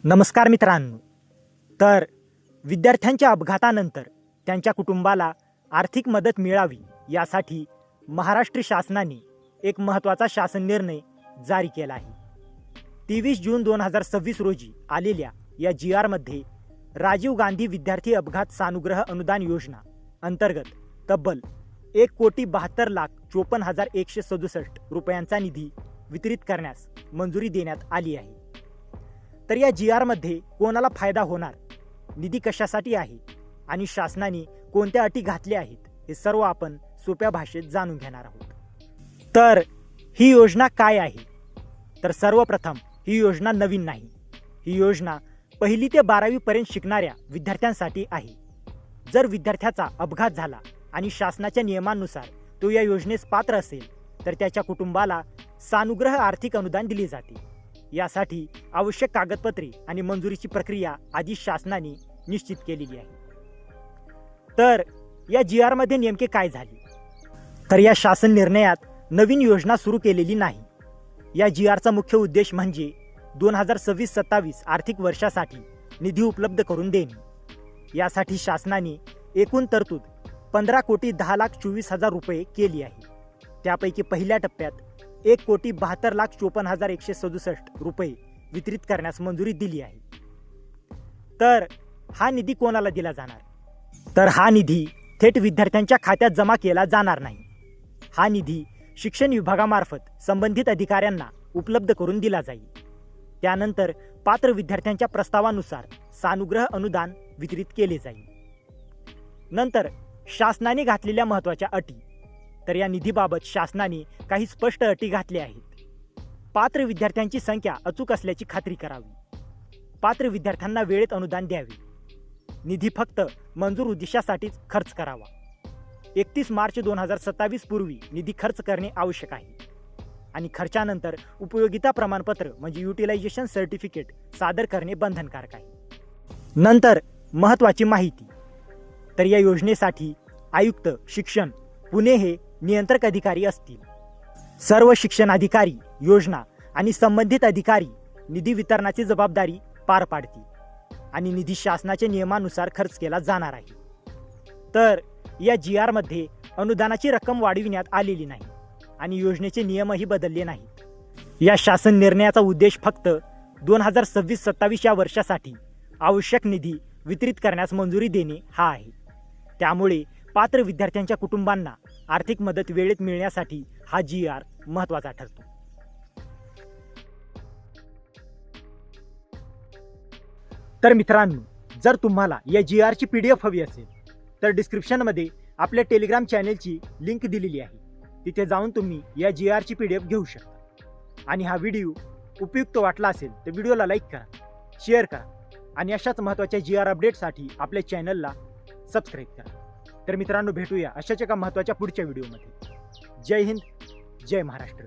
नमस्कार मित्रांनो. तर विद्यार्थ्यांच्या अपघातानंतर त्यांच्या कुटुंबाला आर्थिक मदत मिळावी यासाठी महाराष्ट्र शासनाने एक महत्त्वाचा शासन निर्णय जारी केला आहे. 23 जून 2026 रोजी आलेल्या या GRमध्ये राजीव गांधी विद्यार्थी अपघात सानुग्रह अनुदान योजना अंतर्गत तब्बल 1,72,54,167 रुपयांचा निधी वितरित करण्यास मंजुरी देण्यात आली आहे. तर या GRमध्ये कोणाला फायदा होणार, निधी कशासाठी आहे आणि शासनाने कोणत्या अटी घातल्या आहेत हे सर्व आपण सोप्या भाषेत जाणून घेणार आहोत. तर ही योजना काय आहे? तर सर्वप्रथम ही योजना नवीन नाही. ही योजना 1ली ते 12वी पर्यंत शिकणाऱ्या विद्यार्थ्यांसाठी आहे. जर विद्यार्थ्याचा अपघात झाला आणि शासनाच्या नियमानुसार तो या योजनेस पात्र असेल तर त्याच्या कुटुंबाला सानुग्रह आर्थिक अनुदान दिले जाते. यासाठी आवश्यक कागदपत्रे आणि मंजुरीची प्रक्रिया आधी शासनाने निश्चित केलेली आहे. तर या GRमध्ये नेमके काय झाले? तर या शासन निर्णयात नवीन योजना सुरू केलेली नाही. या GRचा मुख्य उद्देश म्हणजे 2026-27 आर्थिक वर्षासाठी निधी उपलब्ध करून देणे. यासाठी शासनाने एकूण तरतूद 15,10,24,000 रुपये केली आहे. त्यापैकी पहिल्या टप्प्यात 1,72,54,167 रुपये वितरित करण्यास मंजुरी दिली आहे. तर हा निधी कोणाला दिला जाणार? तर हा निधी थेट विद्यार्थ्यांच्या खात्यात जमा केला जाणार नाही. हा निधी शिक्षण विभागामार्फत संबंधित अधिकाऱ्यांना उपलब्ध करून दिला जाईल. त्यानंतर पात्र विद्यार्थ्यांच्या प्रस्तावानुसार सानुग्रह अनुदान वितरित केले जाईल. नंतर शासनाने घातलेल्या महत्त्वाच्या अटी. तर या निधीबाबत शासनाने काही स्पष्ट अटी घातल्या आहेत. पात्र विद्यार्थ्यांची संख्या अचूक असल्याची खात्री करावी. पात्र विद्यार्थ्यांना वेळेत अनुदान द्यावे. निधी फक्त मंजूर उद्देशासाठीच खर्च करावा. 31 मार्च 2027 पूर्वी निधी खर्च करणे आवश्यक आहे. आणि खर्चानंतर उपयोगिता प्रमाणपत्र म्हणजे युटिलायझेशन सर्टिफिकेट सादर करणे बंधनकारक आहे. नंतर महत्त्वाची माहिती. तर या योजनेसाठी आयुक्त शिक्षण पुणे हे नियंत्रक अधिकारी असतील. सर्व शिक्षण अधिकारी, योजना आणि संबंधित अधिकारी निधी वितरणाची जबाबदारी पार पाडतील आणि निधी शासनाच्या नियमानुसार खर्च केला जाणार आहे. तर या GRमध्ये अनुदानाची रक्कम वाढविण्यात आलेली नाही आणि योजनेचे नियमही बदलले नाहीत. या शासन निर्णयाचा उद्देश फक्त 2026-27 या वर्षासाठी आवश्यक निधी वितरित करण्यास मंजुरी देणे हा आहे. त्यामुळे पात्र विद्यार्थ्यांच्या कुटुंबांना आर्थिक मदत वेळेत मिळण्यासाठी हा GR महत्त्वाचा ठरतो. तर मित्रांनो, जर तुम्हाला या GRची PDF हवी असेल तर डिस्क्रिप्शनमध्ये आपल्या टेलिग्राम चॅनेलची लिंक दिलेली आहे. तिथे जाऊन तुम्ही या GRची PDF घेऊ शकता. आणि हा व्हिडिओ उपयुक्त वाटला असेल तर व्हिडिओला लाईक करा, शेअर करा आणि अशाच महत्त्वाच्या GR अपडेटसाठी आपल्या चॅनलला सबस्क्राईब करा. तर मित्रांनो, भेटूया अशाच एका महत्त्वाच्या पुढच्या व्हिडिओमध्ये. जय हिंद, जय महाराष्ट्र.